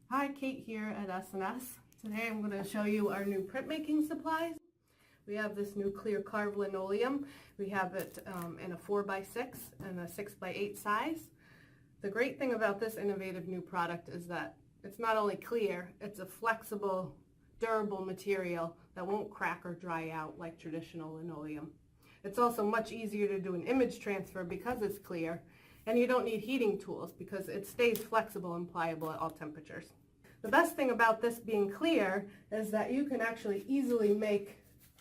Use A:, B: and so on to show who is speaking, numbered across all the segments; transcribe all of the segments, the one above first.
A: Hi, Kate here at S&S. Today I'm going to show you our new printmaking supplies. We have this new clear Carve linoleum. We have it in a 4x6 and a 6x8 size. The great thing about this innovative new product is that it's not only clear, it's a flexible, durable material that won't crack or dry out like traditional linoleum. It's also much easier to do an image transfer because it's clear, and you don't need heating tools because it stays flexible and pliable at all temperatures. The best thing about this being clear is that you can actually easily make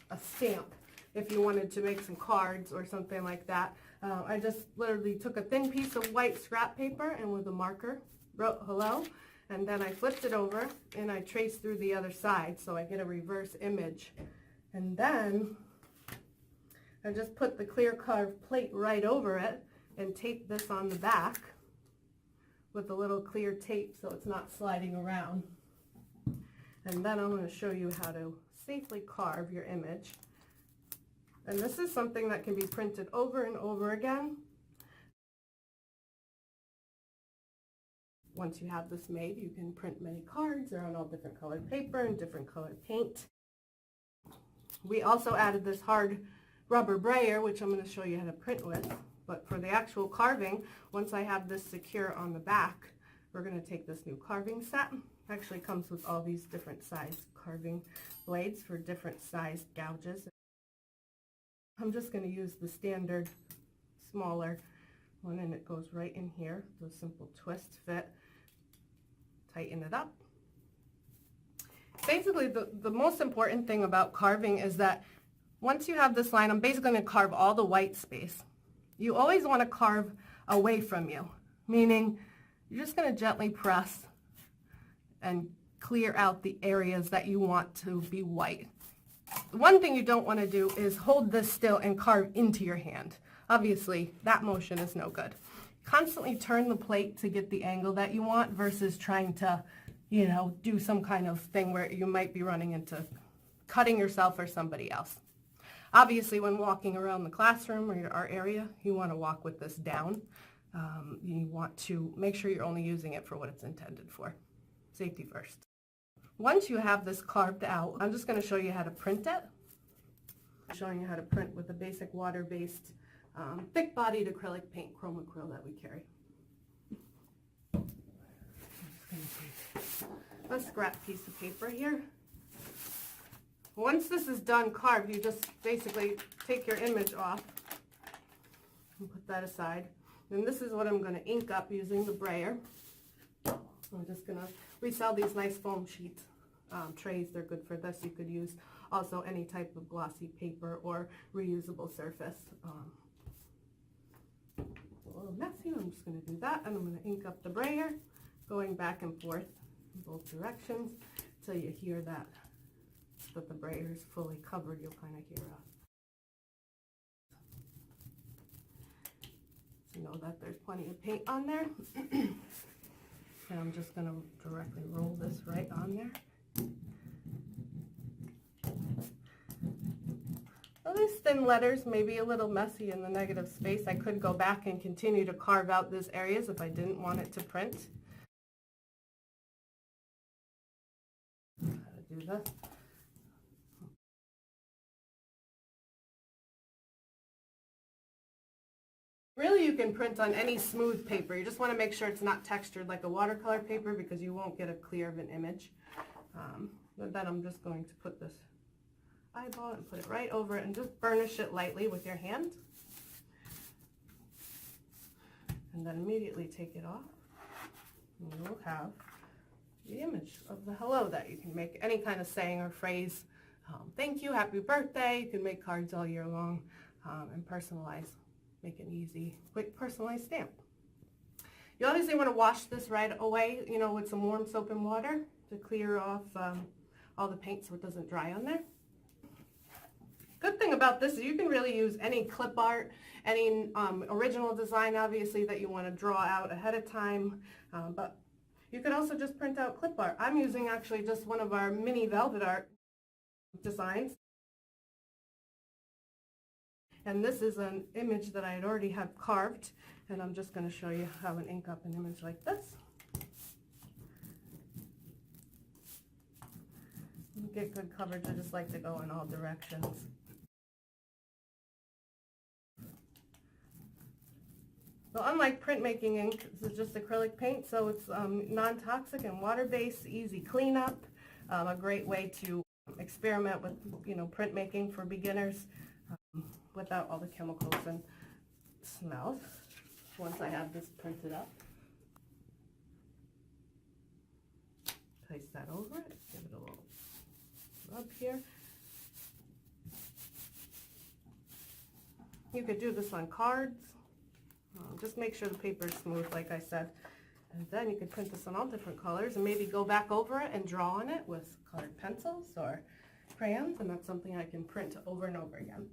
A: a stamp if you wanted to make some cards or something like that. I just literally took a thin piece of white scrap paper and with a marker wrote hello, and then I flipped it over and I traced through the other side so I get a reverse image. And then I just put the clear Carve plate right over it and tape this on the back with a little clear tape so it's not sliding around. And then I'm going to show you how to safely carve your image. And this is something that can be printed over and over again. Once you have this made, you can print many cards. They're on all different colored paper and different colored paint. We also added this hard rubber brayer, which I'm going to show you how to print with. But for the actual carving, once I have this secure on the back, we're going to take this new carving set. It actually comes with all these different size carving blades for different size gouges. I'm just going to use the standard smaller one, and it goes right in here. The simple twist fit. Tighten it up. Basically, the most important thing about carving is that once you have this line, I'm basically going to carve all the white space. You always want to carve away from you, meaning you're just going to gently press and clear out the areas that you want to be white. One thing you don't want to do is hold this still and carve into your hand. Obviously, that motion is no good. Constantly turn the plate to get the angle that you want versus trying to, do some kind of thing where you might be running into cutting yourself or somebody else. Obviously, when walking around the classroom or your art area, you want to walk with this down. You want to make sure you're only using it for what it's intended for. Safety first. Once you have this carved out, I'm just going to show you how to print it. I'm showing you how to print with the basic water-based, thick-bodied acrylic paint, Chromocryl, that we carry. I'm just going to take a scrap piece of paper here. Once this is done carved, you just basically take your image off and put that aside. And this is what I'm going to ink up using the Brayer. I'm just going to resell these nice foam sheet trays. They're good for this. You could use also any type of glossy paper or reusable surface. It's a little messy. I'm just going to do that, and I'm going to ink up the Brayer, going back and forth in both directions until you hear that the brayer is fully covered. You'll kind of hear so know that there's plenty of paint on there. And I'm just going to directly roll this right on there. Well, these thin letters may be a little messy in the negative space. I could go back and continue to carve out these areas if I didn't want it to print. How to do this. Really, you can print on any smooth paper. You just want to make sure it's not textured like a watercolor paper because you won't get a clear of an image. But then I'm just going to put this eyeball and put it right over it and just burnish it lightly with your hand. And then immediately take it off. And you'll have the image of the hello that you can make any kind of saying or phrase. Thank you, happy birthday. You can make cards all year long and personalize. Make an easy, quick, personalized stamp. You obviously want to wash this right away, with some warm soap and water to clear off all the paint so it doesn't dry on there. Good thing about this is you can really use any clip art, any original design, obviously, that you want to draw out ahead of time, but you could also just print out clip art. I'm using actually just one of our mini velvet art designs. And this is an image that I already have carved, and I'm just going to show you how to ink up an image like this. get good coverage. I just like to go in all directions. So unlike printmaking ink, this is just acrylic paint, so it's non-toxic and water-based, easy cleanup, a great way to experiment with, printmaking for beginners without all the chemicals and smells. Once I have this printed up, place that over it, give it a little rub here. You could do this on cards. Just make sure the paper is smooth, like I said. And then you could print this on all different colors and maybe go back over it and draw on it with colored pencils or crayons, and that's something I can print over and over again.